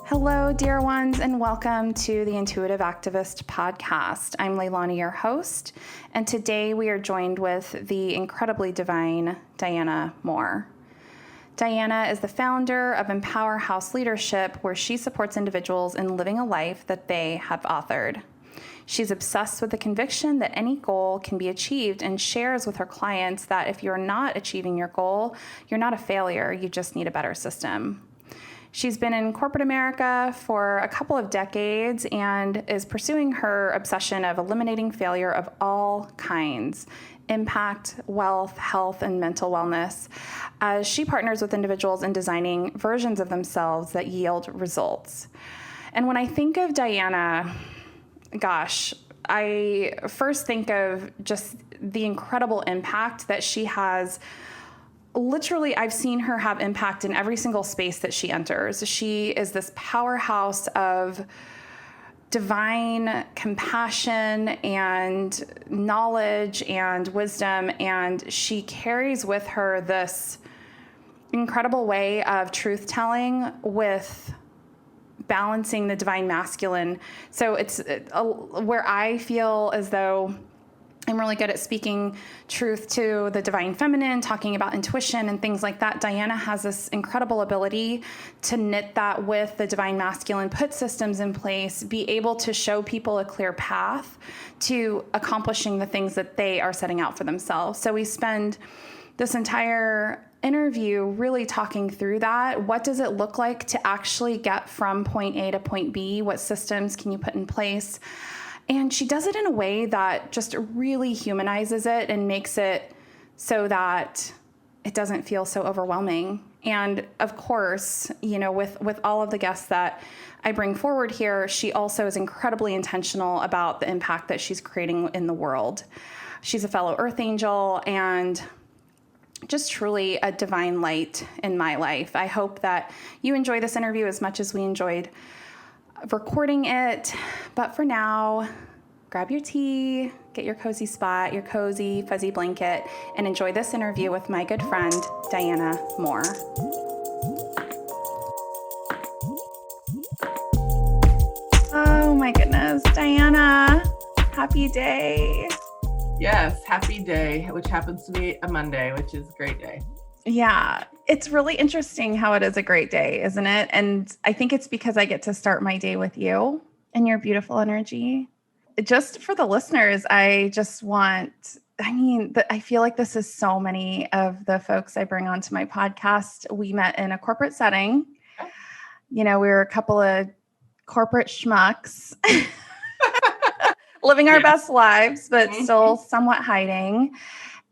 Hello, dear ones, and welcome to the Intuitive Activist podcast. I'm Leilani, your host, and today we are joined with the incredibly divine Dianna Moore. Dianna is the founder of Empower House Leadership, where she supports individuals in living a life that they have authored. She's obsessed with the conviction that any goal can be achieved and shares with her clients that if you're not achieving your goal, you're not a failure, you just need a better system. She's been in corporate America for a couple of decades and is pursuing her obsession of eliminating failure of all kinds: impact, wealth, health, and mental wellness, as she partners with individuals in designing versions of themselves that yield results. And when I think of Dianna, gosh, I first think of just the incredible impact that she has. Literally, I've seen her have impact in every single space that she enters. She is this powerhouse of divine compassion and knowledge and wisdom, and she carries with her this incredible way of truth-telling with balancing the divine masculine. So it's where I feel as though I'm really good at speaking truth to the divine feminine, talking about intuition and things like that. Dianna has this incredible ability to knit that with the divine masculine, put systems in place, be able to show people a clear path to accomplishing the things that they are setting out for themselves. So we spend this entire interview really talking through that. What does it look like to actually get from point A to point B? What systems can you put in place? And she does it in a way that just really humanizes it and makes it so that it doesn't feel so overwhelming. And of course, you know, with all of the guests that I bring forward here, she also is incredibly intentional about the impact that she's creating in the world. She's a fellow Earth Angel and just truly a divine light in my life. I hope that you enjoy this interview as much as we enjoyed recording it. But for now, grab your tea, get your cozy spot, your cozy fuzzy blanket, and enjoy this interview with my good friend, Dianna Moore. Oh my goodness, Dianna, happy day. Yes, happy day, which happens to be a Monday, which is a great day. Yeah, it's really interesting how it is a great day, isn't it? And I think it's because I get to start my day with you and your beautiful energy. Just for the listeners, I feel like this is so many of the folks I bring onto my podcast. We met in a corporate setting. You know, we were a couple of corporate schmucks living our best lives, but still somewhat hiding.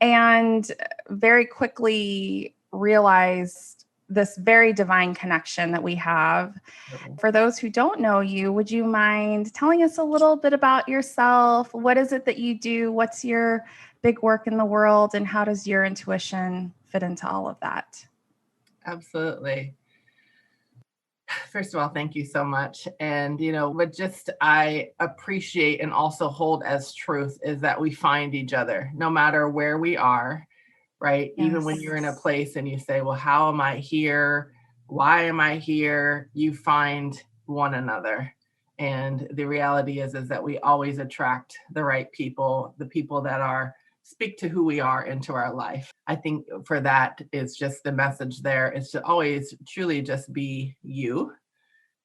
And very quickly realized this very divine connection that we have. For those who don't know you, would you mind telling us a little bit about yourself? What is it that you do? What's your big work in the world? And how does your intuition fit into all of that? Absolutely. First of all, thank you so much. And, you know, what just I appreciate and also hold as truth is that we find each other no matter where we are, right? Yes. Even when you're in a place and you say, well, how am I here? Why am I here? You find one another. And the reality is that we always attract the right people, the people that speak to who we are into our life. I think for that is just the message there is to always truly just be you,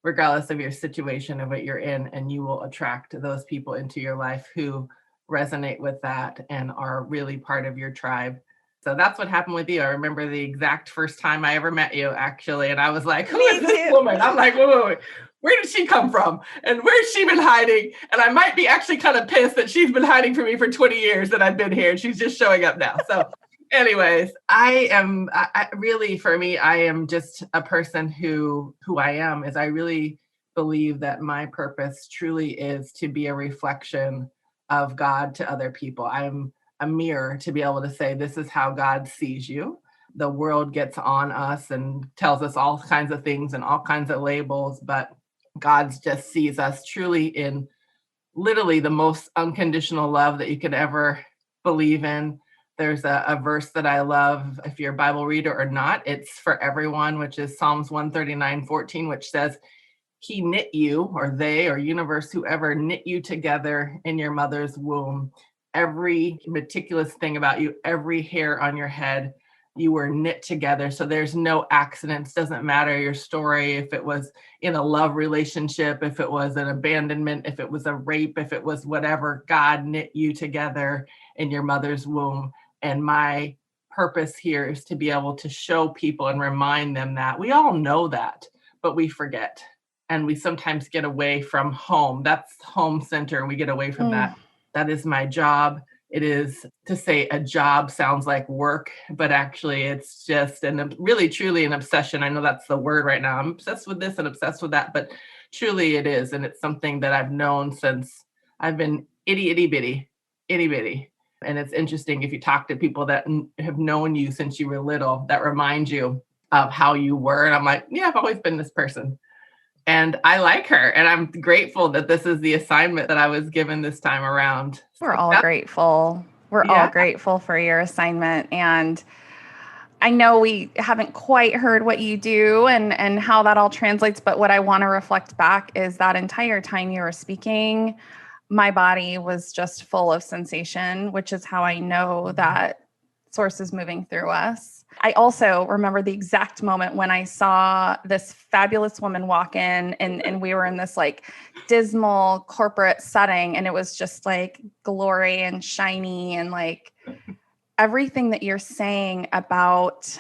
regardless of your situation of what you're in, and you will attract those people into your life who resonate with that and are really part of your tribe. So that's what happened with you. I remember the exact first time I ever met you, actually, and I was like, who is this woman? I'm like, wait. Where did she come from? And where's she been hiding? And I might be actually kind of pissed that she's been hiding from me for 20 years that I've been here. And she's just showing up now. So anyways, I am just a person who I am is I really believe that my purpose truly is to be a reflection of God to other people. I'm a mirror to be able to say, this is how God sees you. The world gets on us and tells us all kinds of things and all kinds of labels, but God just sees us truly in literally the most unconditional love that you could ever believe in. There's a verse that I love, if you're a Bible reader or not, it's for everyone, which is Psalms 139:14, which says, He knit you, or they, or universe, whoever knit you together in your mother's womb. Every meticulous thing about you, every hair on your head, you were knit together. So there's no accidents. Doesn't matter your story, if it was in a love relationship, if it was an abandonment, if it was a rape, if it was whatever, God knit you together in your mother's womb. And my purpose here is to be able to show people and remind them that we all know that, but we forget. And we sometimes get away from home. That's home center. We get away from that. That is my job. It is, to say a job sounds like work, but actually it's just really truly an obsession. I know that's the word right now. I'm obsessed with this and obsessed with that, but truly it is. And it's something that I've known since I've been itty bitty. And it's interesting if you talk to people that have known you since you were little, that remind you of how you were. And I'm like, yeah, I've always been this person. And I like her. And I'm grateful that this is the assignment that I was given this time around. We're all grateful. We're all grateful for your assignment. And I know we haven't quite heard what you do and how that all translates. But what I want to reflect back is that entire time you were speaking, my body was just full of sensation, which is how I know that Source is moving through us. I also remember the exact moment when I saw this fabulous woman walk in and we were in this like dismal corporate setting, and it was just like glory and shiny and like everything that you're saying about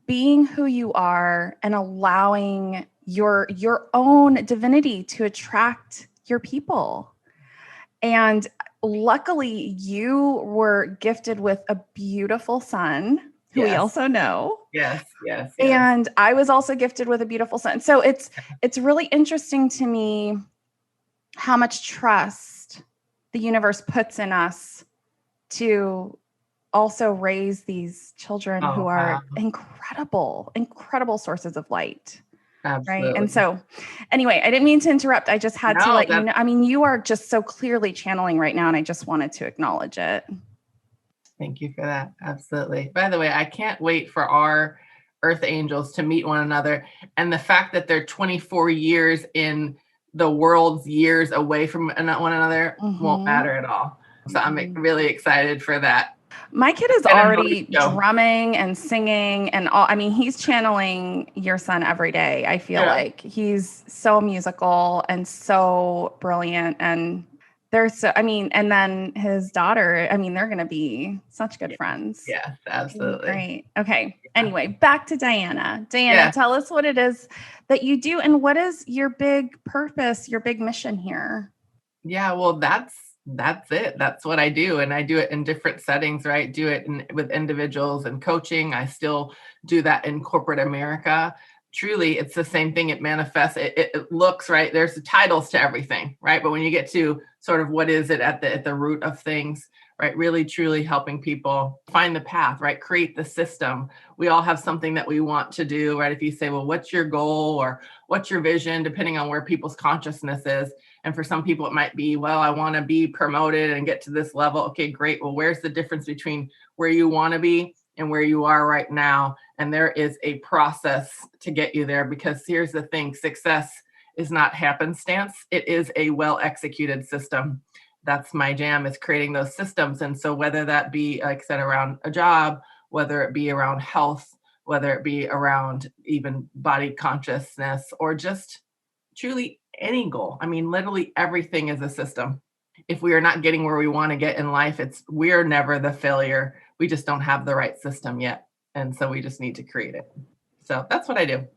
being who you are and allowing your own divinity to attract your people. And luckily, you were gifted with a beautiful son who we also know. Yes. And I was also gifted with a beautiful son. So it's really interesting to me how much trust the universe puts in us to also raise these children who are incredible sources of light. Absolutely. Right. And so anyway, I didn't mean to interrupt. I just had to let you know. I mean, you are just so clearly channeling right now, and I just wanted to acknowledge it. Thank you for that. Absolutely. By the way, I can't wait for our earth angels to meet one another. And the fact that they're 24 years in the world's years away from one another won't matter at all. So I'm really excited for that. My kid is already drumming and singing and all. I mean, he's channeling your son every day. I feel like he's so musical and so brilliant. And and then his daughter, I mean, they're going to be such good friends. Yeah, absolutely. Great. Okay. Anyway, back to Dianna. Dianna, tell us what it is that you do and what is your big purpose, your big mission here? Yeah, well, that's it. That's what I do. And I do it in different settings, right? Do it with individuals and coaching. I still do that in corporate America. Truly, it's the same thing. It manifests. It looks right. There's the titles to everything, right? But when you get to sort of what is it at the root of things, right? Really, truly helping people find the path, right? Create the system. We all have something that we want to do, right? If you say, well, what's your goal or what's your vision, depending on where people's consciousness is. And for some people, it might be, well, I want to be promoted and get to this level. Okay, great. Well, where's the difference between where you want to be and where you are right now? And there is a process to get you there, because here's the thing, success is not happenstance. It is a well-executed system. That's my jam, is creating those systems. And so whether that be, like I said, around a job, whether it be around health, whether it be around even body consciousness, or just truly any goal. I mean, literally everything is a system. If we are not getting where we want to get in life, we're never the failure. We just don't have the right system yet. And so we just need to create it. So that's what I do.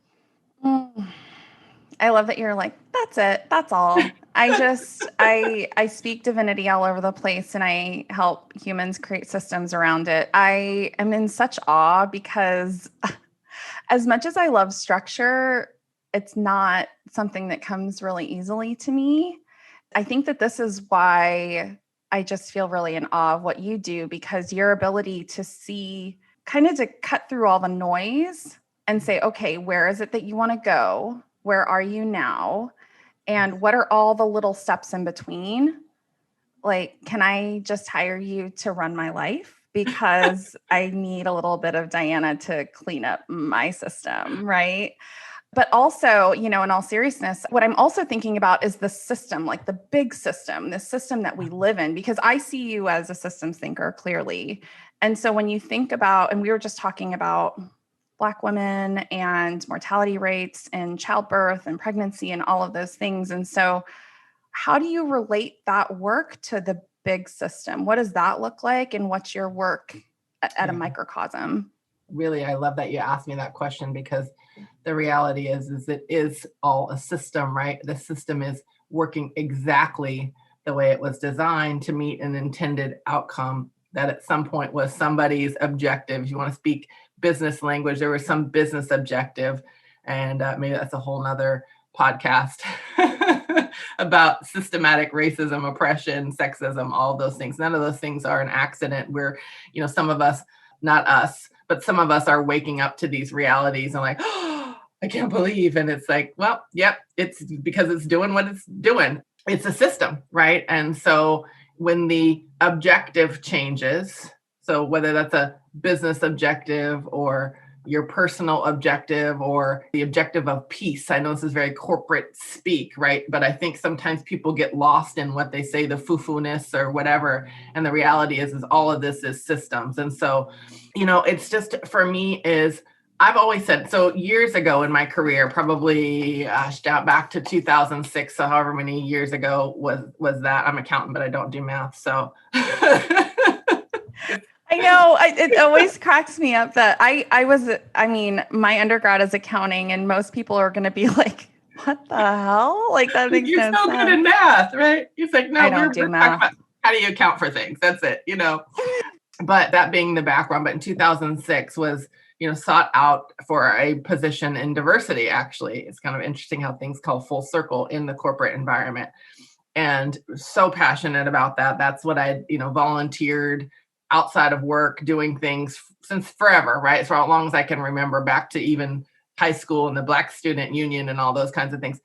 I love that you're like, that's it. That's all. I speak divinity all over the place, and I help humans create systems around it. I am in such awe because as much as I love structure, it's not something that comes really easily to me. I think that this is why I just feel really in awe of what you do, because your ability to see, kind of to cut through all the noise and say, okay, where is it that you want to go? Where are you now? And what are all the little steps in between? Like, can I just hire you to run my life? Because I need a little bit of Dianna to clean up my system, right? But also, in all seriousness, what I'm also thinking about is the system, like the big system, the system that we live in, because I see you as a systems thinker clearly. And so when you think about, and we were just talking about Black women and mortality rates and childbirth and pregnancy and all of those things. And so how do you relate that work to the big system? What does that look like? And what's your work at a microcosm? Really, I love that you asked me that question, because the reality is it is all a system, right? The system is working exactly the way it was designed to meet an intended outcome that at some point was somebody's objective. If you want to speak business language, there was some business objective. And maybe that's a whole nother podcast about systematic racism, oppression, sexism, all those things. None of those things are an accident. Where, some of us, not us, but some of us are waking up to these realities and like, oh, I can't believe. And it's like, well, yep, it's because it's doing what it's doing. It's a system, right? And so when the objective changes, so whether that's a business objective or your personal objective or the objective of peace. I know this is very corporate speak, right? But I think sometimes people get lost in what they say, the foo-foo-ness or whatever. And the reality is all of this is systems. And so, it's just, for me, is I've always said, so years ago in my career, probably down back to 2006, so however many years ago was that. I'm an accountant, but I don't do math. So I know it always cracks me up that my undergrad is accounting, and most people are going to be like, what the hell? Like, that makes You're no so sense. good in math, right? It's like, no, I don't do math. About how do you account for things? That's it, But that being the background, but in 2006 was, sought out for a position in diversity, actually. It's kind of interesting how things come full circle in the corporate environment. And so passionate about that. That's what I, volunteered outside of work, doing things since forever, right? For as long as I can remember, back to even high school and the Black Student Union and all those kinds of things.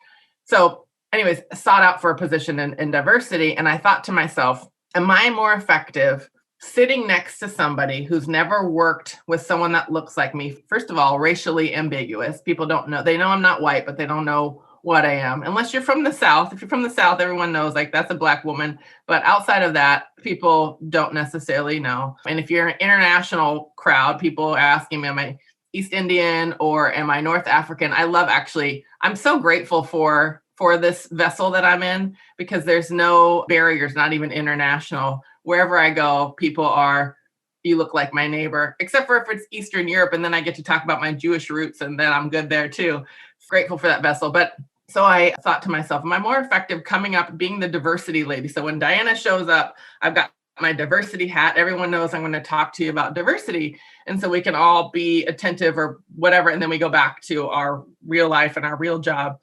So anyways, sought out for a position in diversity. And I thought to myself, am I more effective sitting next to somebody who's never worked with someone that looks like me? First of all, racially ambiguous. People don't know. They know I'm not white, but they don't know what I am. Unless you're from the South. If you're from the South, everyone knows, like, that's a Black woman. But outside of that, people don't necessarily know. And if you're an international crowd, people are asking me, am I East Indian or am I North African? I'm so grateful for this vessel that I'm in, because there's no barriers, not even international. Wherever I go, people are, you look like my neighbor, except for if it's Eastern Europe. And then I get to talk about my Jewish roots, and then I'm good there too. Grateful for that vessel. But so I thought to myself, am I more effective coming up being the diversity lady? So when Dianna shows up, I've got my diversity hat. Everyone knows I'm going to talk to you about diversity. And so we can all be attentive or whatever. And then we go back to our real life and our real job.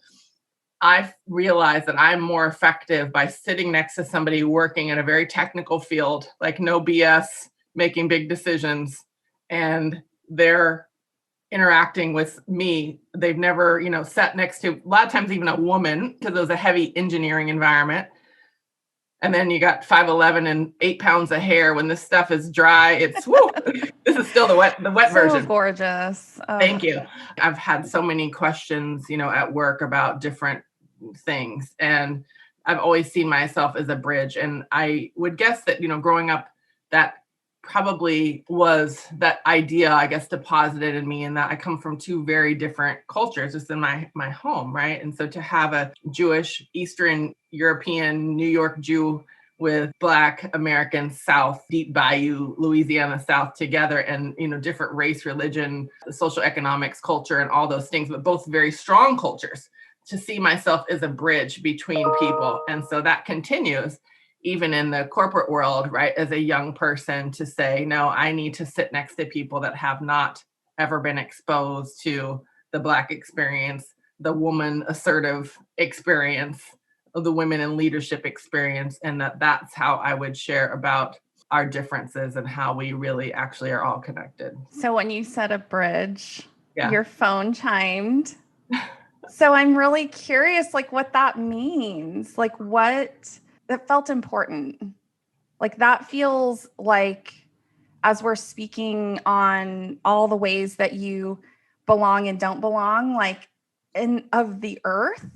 I realized that I'm more effective by sitting next to somebody working in a very technical field, like no BS, making big decisions, and they're interacting with me. They've never, sat next to, a lot of times even a woman, because it was a heavy engineering environment. And then you got 5'11" and 8 pounds of hair. When this stuff is dry, it's woo. This is still the wet so version. Gorgeous. Oh. Thank you. I've had so many questions, at work about different things. And I've always seen myself as a bridge. And I would guess that, growing up, that probably was that idea, I guess, deposited in me, and that I come from two very different cultures just in my home, right? And so to have a Jewish, Eastern European, New York Jew with Black American South, Deep Bayou, Louisiana South together, and, different race, religion, social economics, culture, and all those things, but both very strong cultures, to see myself as a bridge between people. And so that continues even in the corporate world, right? As a young person, to say, no, I need to sit next to people that have not ever been exposed to the Black experience, the woman assertive experience, the women in leadership experience, and that's how I would share about our differences and how we really actually are all connected. So when you said a bridge, your phone chimed. So I'm really curious, like, what that means. Like, what that felt important. Like, that feels like, as we're speaking on all the ways that you belong and don't belong, like, in of the earth.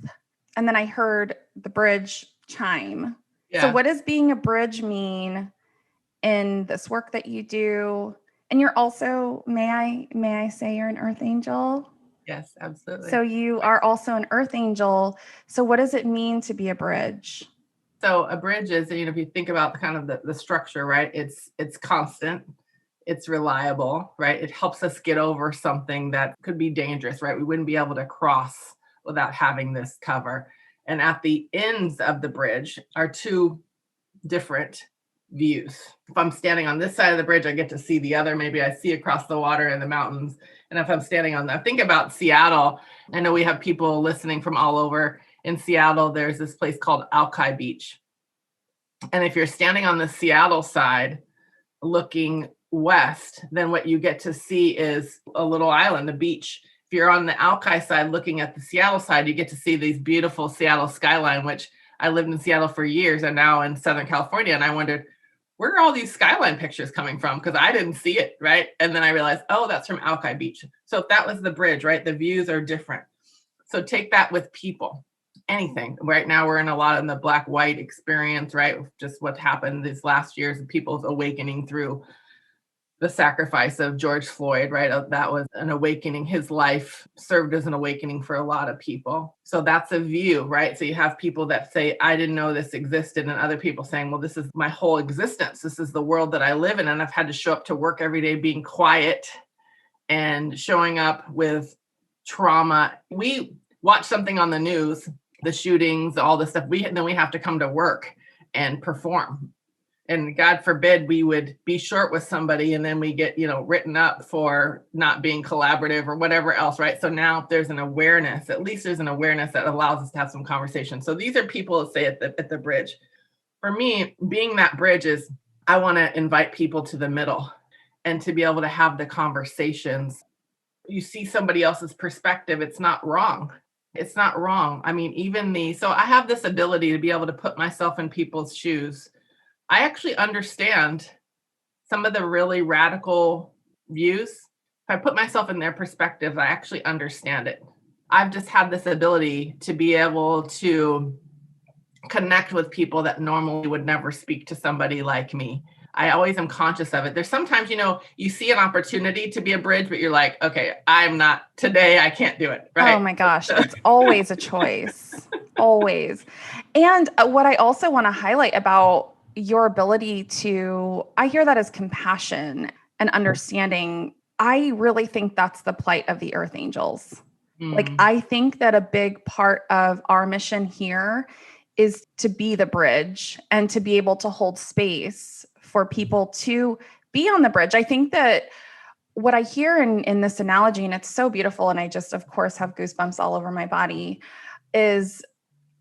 And then I heard the bridge chime. So, Yeah. what does being a bridge mean in this work that you do? And you're also, may I say you're an earth angel? Yes, absolutely. So you are also an earth angel. So what does it mean to be a bridge? So a bridge is, if you think about kind of the structure, right? It's constant, it's reliable, right? It helps us get over something that could be dangerous, right? We wouldn't be able to cross without having this cover. And at the ends of the bridge are two different views. If I'm standing on this side of the bridge, I get to see the other. Maybe I see across the water and the mountains. And if I'm standing on that, think about Seattle. I know we have people listening from all over. In Seattle, there's this place called Alki Beach. And if you're standing on the Seattle side looking west, then what you get to see is a little island, a beach. If you're on the Alki side looking at the Seattle side, you get to see these beautiful Seattle skyline, which I lived in Seattle for years and now in Southern California. And I wondered, where are all these skyline pictures coming from? Because I didn't see it, right? And then I realized, oh, that's from Alki Beach. So if that was the bridge, right, the views are different. So take that with people, anything. Right now we're in a lot in the black-white experience, right? Just what happened these last years of people's awakening through the sacrifice of George Floyd, right? That was an awakening. His life served as an awakening for a lot of people. So that's a view, right? So you have people that say, I didn't know this existed, and other people saying, well, this is my whole existence. This is the world that I live in. And I've had to show up to work every day being quiet and showing up with trauma. We watch something on the news, the shootings, all this stuff. Then we have to come to work and perform. And God forbid we would be short with somebody and then we get, written up for not being collaborative or whatever else, right? So now there's an awareness, at least there's an awareness that allows us to have some conversation. So these are people that say at the bridge. For me, being that bridge is, I want to invite people to the middle and to be able to have the conversations. You see somebody else's perspective, it's not wrong. It's not wrong. I mean, so I have this ability to be able to put myself in people's shoes. I actually understand some of the really radical views. If I put myself in their perspective, I actually understand it. I've just had this ability to be able to connect with people that normally would never speak to somebody like me. I always am conscious of it. There's sometimes, you see an opportunity to be a bridge, but you're like, okay, today I can't do it. Right. Oh my gosh. It's always a choice. Always. And what I also want to highlight about your ability I hear that as compassion and understanding. I really think that's the plight of the earth angels. Like, I think that a big part of our mission here is to be the bridge and to be able to hold space for people to be on the bridge. I think that what I hear in this analogy, and it's so beautiful, and I just, of course, have goosebumps all over my body, is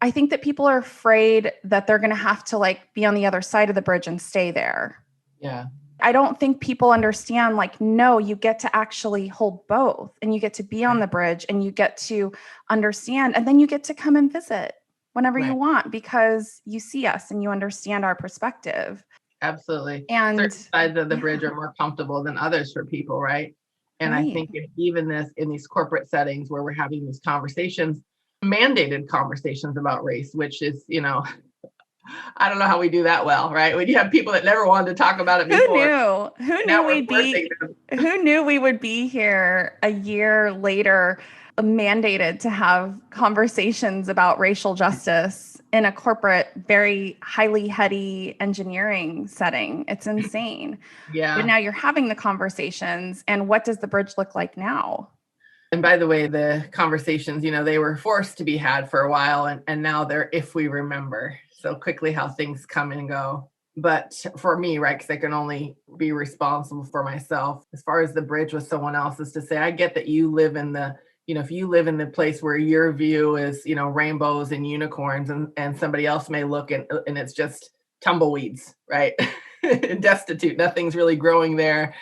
I think that people are afraid that they're going to have to be on the other side of the bridge and stay there. Yeah. I don't think people understand, no, you get to actually hold both, and you get to be on the bridge, and you get to understand, and then you get to come and visit whenever you want, because you see us and you understand our perspective. Absolutely. And certain sides of the bridge are more comfortable than others for people, right? And I think even in these corporate settings where we're having these conversations, mandated conversations about race, which is, I don't know how we do that well, right? When you have people that never wanted to talk about it before. Who knew we would be here a year later, mandated to have conversations about racial justice in a corporate, very highly heady engineering setting. It's insane. Yeah. But now you're having the conversations, and what does the bridge look like now? And by the way, the conversations, they were forced to be had for a while, and now they're if we remember so quickly how things come and go. But for me, right, because I can only be responsible for myself. As far as the bridge with someone else is to say, I get that you live in if you live in the place where your view is, rainbows and unicorns, and somebody else may look and it's just tumbleweeds, right? Destitute, nothing's really growing there.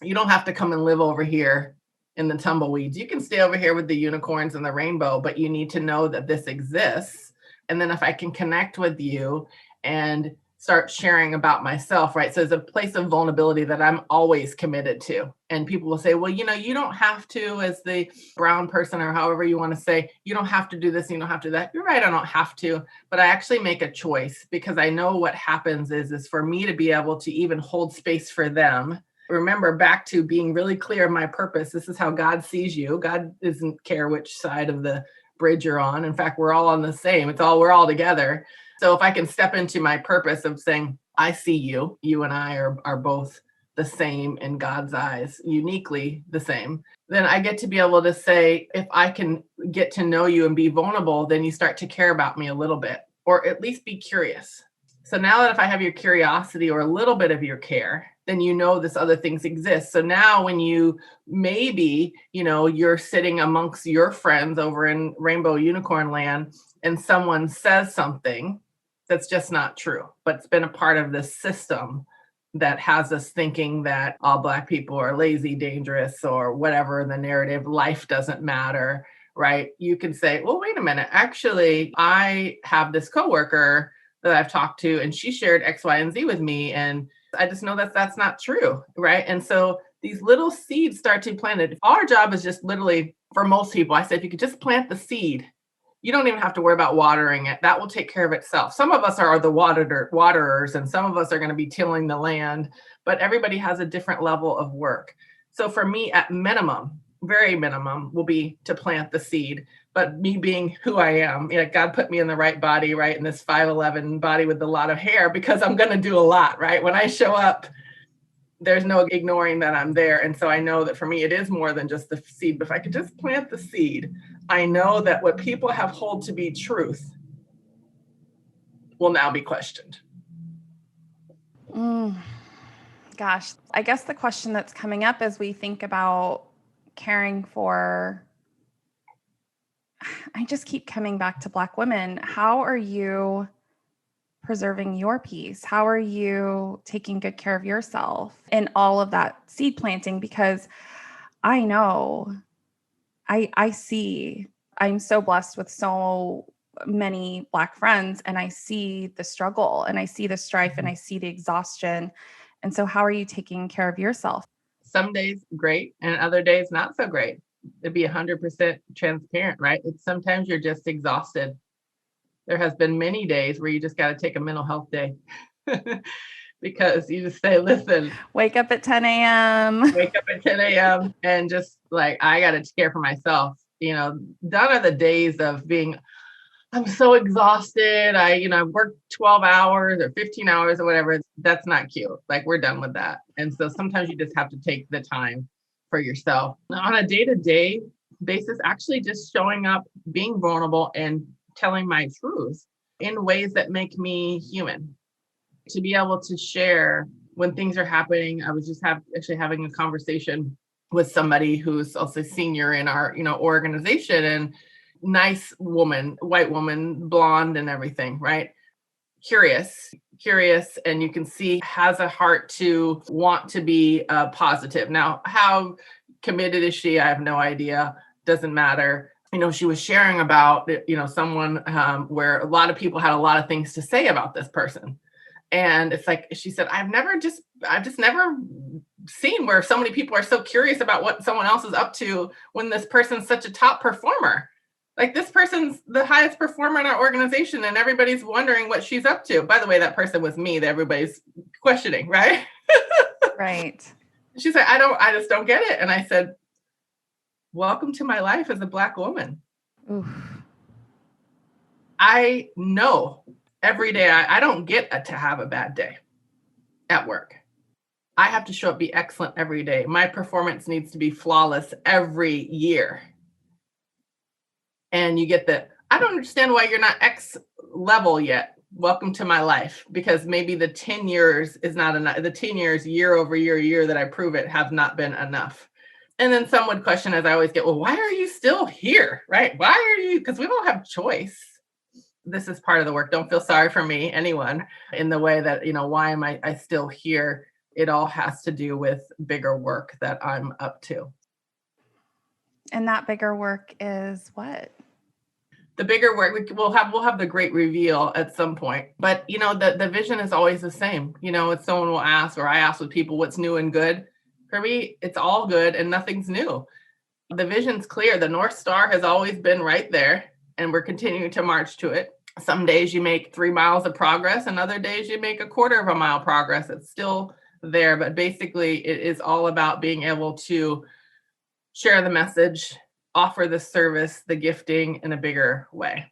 You don't have to come and live over here in the tumbleweeds. You can stay over here with the unicorns and the rainbow, but you need to know that this exists. And then if I can connect with you and start sharing about myself, right? So there's a place of vulnerability that I'm always committed to. And people will say, well, you don't have to, as the brown person or however you want to say, you don't have to do this, you don't have to do that. You're right, I don't have to, but I actually make a choice because I know what happens is for me to be able to even hold space for them. Remember, back to being really clear of my purpose. This is how God sees you. God doesn't care which side of the bridge you're on. In fact, we're all on the same. We're all together. So if I can step into my purpose of saying, I see you, you and I are both the same in God's eyes, uniquely the same, then I get to be able to say, if I can get to know you and be vulnerable, then you start to care about me a little bit, or at least be curious. So now that if I have your curiosity or a little bit of your care, then you know this other things exist. So now when you maybe, you're sitting amongst your friends over in Rainbow Unicorn Land and someone says something that's just not true, but it's been a part of this system that has us thinking that all Black people are lazy, dangerous, or whatever the narrative, life doesn't matter, right? You can say, well, wait a minute. Actually, I have this coworker that I've talked to, and she shared X, Y, and Z with me. And I just know that that's not true, right? And so these little seeds start to be planted. Our job is just literally, for most people, I said, if you could just plant the seed, you don't even have to worry about watering it. That will take care of itself. Some of us are the waterers, and some of us are going to be tilling the land, but everybody has a different level of work. So for me, at minimum, very minimum, will be to plant the seed. But me being who I am, God put me in the right body, right? In this 5'11" body with a lot of hair, because I'm going to do a lot, right? When I show up, there's no ignoring that I'm there. And so I know that for me, it is more than just the seed. But if I could just plant the seed, I know that what people have hold to be truth will now be questioned. Gosh, I guess the question that's coming up as we think about caring for, I just keep coming back to Black women. How are you preserving your peace? How are you taking good care of yourself in all of that seed planting? Because I know, I see, I'm so blessed with so many Black friends, and I see the struggle and I see the strife and I see the exhaustion. And so how are you taking care of yourself? Some days great, and other days not so great. To be 100% transparent, right? It's sometimes you're just exhausted. There has been many days where you just got to take a mental health day because you just say, listen, wake up at 10 a.m. Wake up at 10 a.m. and just like, I got to care for myself. Done are the days of being, I'm so exhausted. I've worked 12 hours or 15 hours or whatever. That's not cute. Like, we're done with that. And so sometimes you just have to take the time for yourself. On a day-to-day basis, actually just showing up, being vulnerable, and telling my truth in ways that make me human. To be able to share when things are happening. I was just actually having a conversation with somebody who's also senior in our organization, and nice woman, white woman, blonde and everything, right? Curious, and you can see has a heart to want to be positive. Now, how committed is she? I have no idea. Doesn't matter. She was sharing about someone where a lot of people had a lot of things to say about this person. And it's like, she said, I've just never seen where so many people are so curious about what someone else is up to when this person's such a top performer. Like, this person's the highest performer in our organization, and everybody's wondering what she's up to. By the way, that person was me that everybody's questioning, right? Right. She said, I just don't get it. And I said, welcome to my life as a Black woman. Oof. I know every day I don't get to have a bad day at work. I have to show up, be excellent every day. My performance needs to be flawless every year. And you get that, I don't understand why you're not X level yet. Welcome to my life. Because maybe the 10 years is not enough. The 10 years, year over year that I prove it, have not been enough. And then some would question, as I always get, well, why are you still here, right? Why are you? Because we don't have choice. This is part of the work. Don't feel sorry for me, anyone, in the way that, why am I still here? It all has to do with bigger work that I'm up to. And that bigger work is what? The bigger work, we'll have the great reveal at some point. But the vision is always the same. If someone will ask, or I ask with people, what's new and good? For me, it's all good and nothing's new. The vision's clear. The North Star has always been right there, and we're continuing to march to it. Some days you make 3 miles of progress, and other days you make 1/4 of a mile progress. It's still there, but basically it is all about being able to share the message, offer the service, the gifting in a bigger way,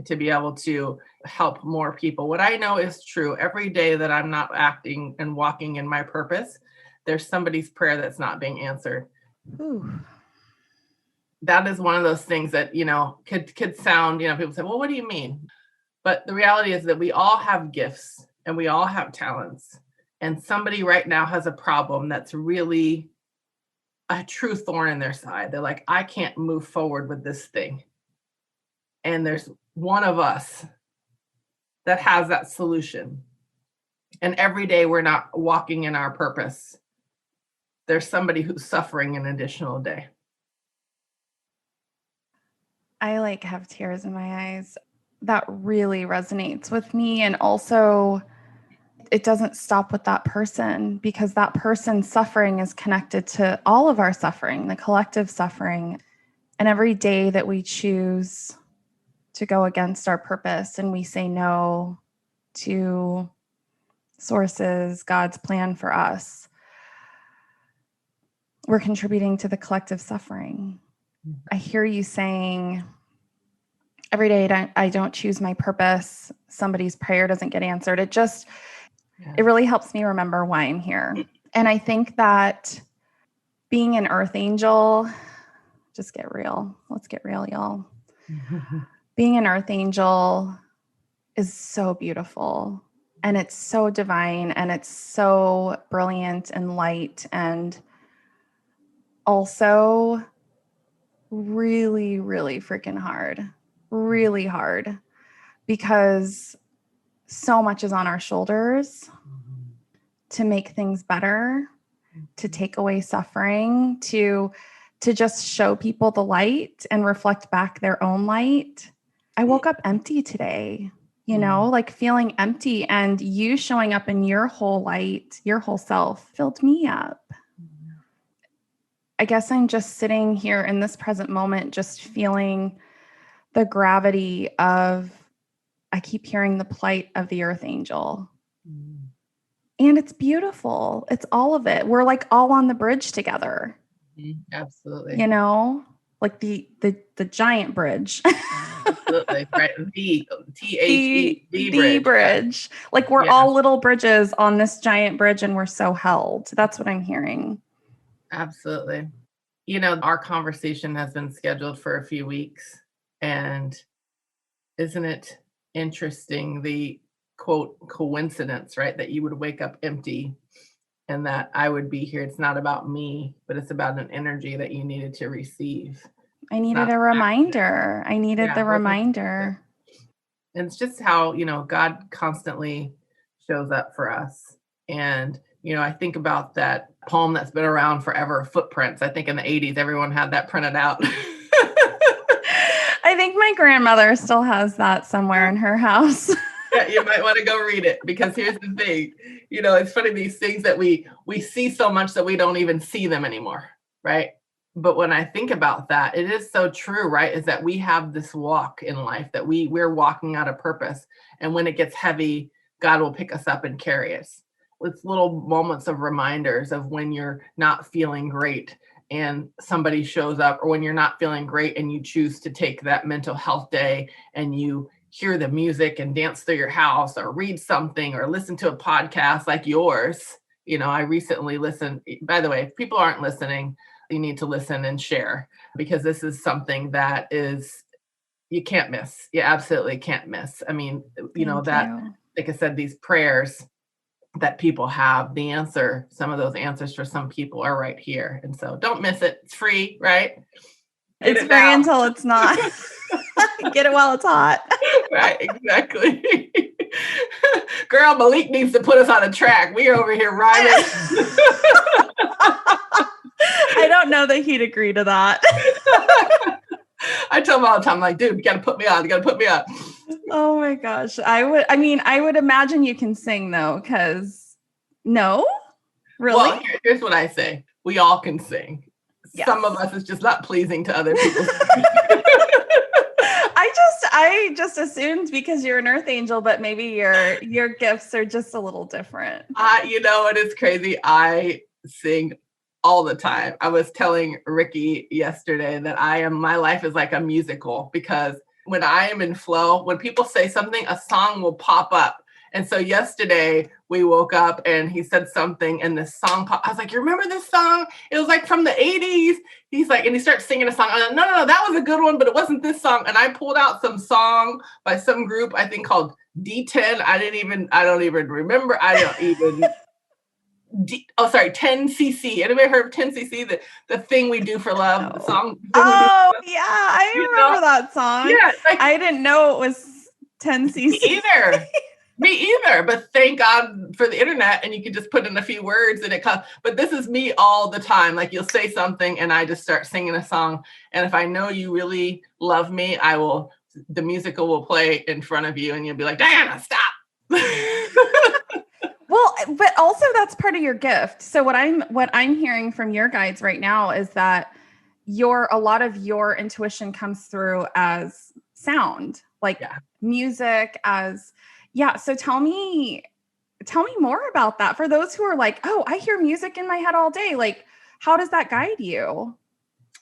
to be able to help more people. What I know is true, every day that I'm not acting and walking in my purpose, there's somebody's prayer that's not being answered. Ooh. That is one of those things that, could sound, people say, well, what do you mean? But the reality is that we all have gifts and we all have talents. And somebody right now has a problem that's really a true thorn in their side. They're like, I can't move forward with this thing. And there's one of us that has that solution. And every day we're not walking in our purpose, there's somebody who's suffering an additional day. I have tears in my eyes. That really resonates with me. And also, it doesn't stop with that person, because that person's suffering is connected to all of our suffering, the collective suffering. And every day that we choose to go against our purpose and we say no to sources, God's plan for us, we're contributing to the collective suffering. I hear you saying, every day I don't choose my purpose, somebody's prayer doesn't get answered. It really helps me remember why I'm here. And I think that being an earth angel, just get real. Let's get real, y'all. Being an earth angel is so beautiful, and it's so divine, and it's so brilliant and light, and also really, really freaking hard. Really hard, because so much is on our shoulders to make things better, to take away suffering, to just show people the light and reflect back their own light. I woke up empty today, feeling empty, and you showing up in your whole light, your whole self filled me up. I guess I'm just sitting here in this present moment, just feeling the gravity of, I keep hearing the plight of the earth angel. And it's beautiful. It's all of it. We're all on the bridge together. Absolutely. The giant bridge. Absolutely. Right. The bridge. We're all little bridges on this giant bridge, and we're so held. That's what I'm hearing. Absolutely. Our conversation has been scheduled for a few weeks, and isn't it interesting, the quote coincidence, right? That you would wake up empty and that I would be here. It's not about me, but it's about an energy that you needed to receive. I needed a reminder. I needed the reminder. And it's just how, God constantly shows up for us. And, I think about that poem that's been around forever, Footprints. I think in the 80s, everyone had that printed out. I think my grandmother still has that somewhere in her house. Yeah, you might want to go read it, because here's the thing. It's funny, these things that we see so much that we don't even see them anymore, right? But when I think about that, it is so true, right? Is that we have this walk in life that we're walking out of purpose. And when it gets heavy, God will pick us up and carry us. It's little moments of reminders of when you're not feeling great and somebody shows up, or when you're not feeling great and you choose to take that mental health day and you hear the music and dance through your house, or read something, or listen to a podcast like yours. I recently listened, by the way, if people aren't listening, you need to listen and share, because this is something that you can't miss. You absolutely can't miss. I mean, like I said, these prayers that people have, some of those answers for some people are right here. And so don't miss it. It's free, right? It's free until it's not. Get it while it's hot. Right, exactly. Girl, Malik needs to put us on a track. We are over here rhyming. I don't know that he'd agree to that. I tell him all the time, like, dude, you got to put me on. You got to put me on. Oh my gosh. I would imagine you can sing though, because no, really? Well, here's what I say. We all can sing. Yes. Some of us is just not pleasing to other people. I just assumed because you're an earth angel, but maybe your gifts are just a little different. You know, it is crazy. I sing all the time. I was telling Ricky yesterday that my life is like a musical, because when I am in flow, when people say something, a song will pop up. And so yesterday we woke up and he said something and this song I was like, you remember this song? It was like from the 80s. He's like, and he starts singing a song. I'm like, no, that was a good one, but it wasn't this song. And I pulled out some song by some group, I think called D10. I don't even remember. 10cc. Anybody heard of 10cc? The thing we do for love, the song. Oh yeah, I remember that song. Yeah, like, I didn't know it was 10cc. Me either, but thank God for the internet, and you can just put in a few words and it comes. But this is me all the time. Like, you'll say something and I just start singing a song. And if I know you really love me, the musical will play in front of you and you'll be like, Dianna, stop. Well, but also that's part of your gift. So what I'm hearing from your guides right now is that a lot of your intuition comes through as sound, like music so tell me more about that for those who are like, oh, I hear music in my head all day. Like, how does that guide you?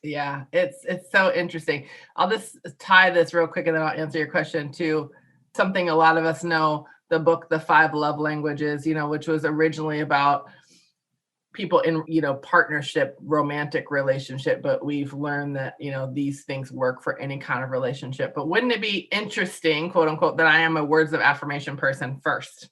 Yeah, it's so interesting. I'll just tie this real quick and then I'll answer your question to something a lot of us know, the book, The 5 Love Languages, which was originally about people in, partnership, romantic relationship, but we've learned that, these things work for any kind of relationship. But wouldn't it be interesting, quote unquote, that I am a words of affirmation person first?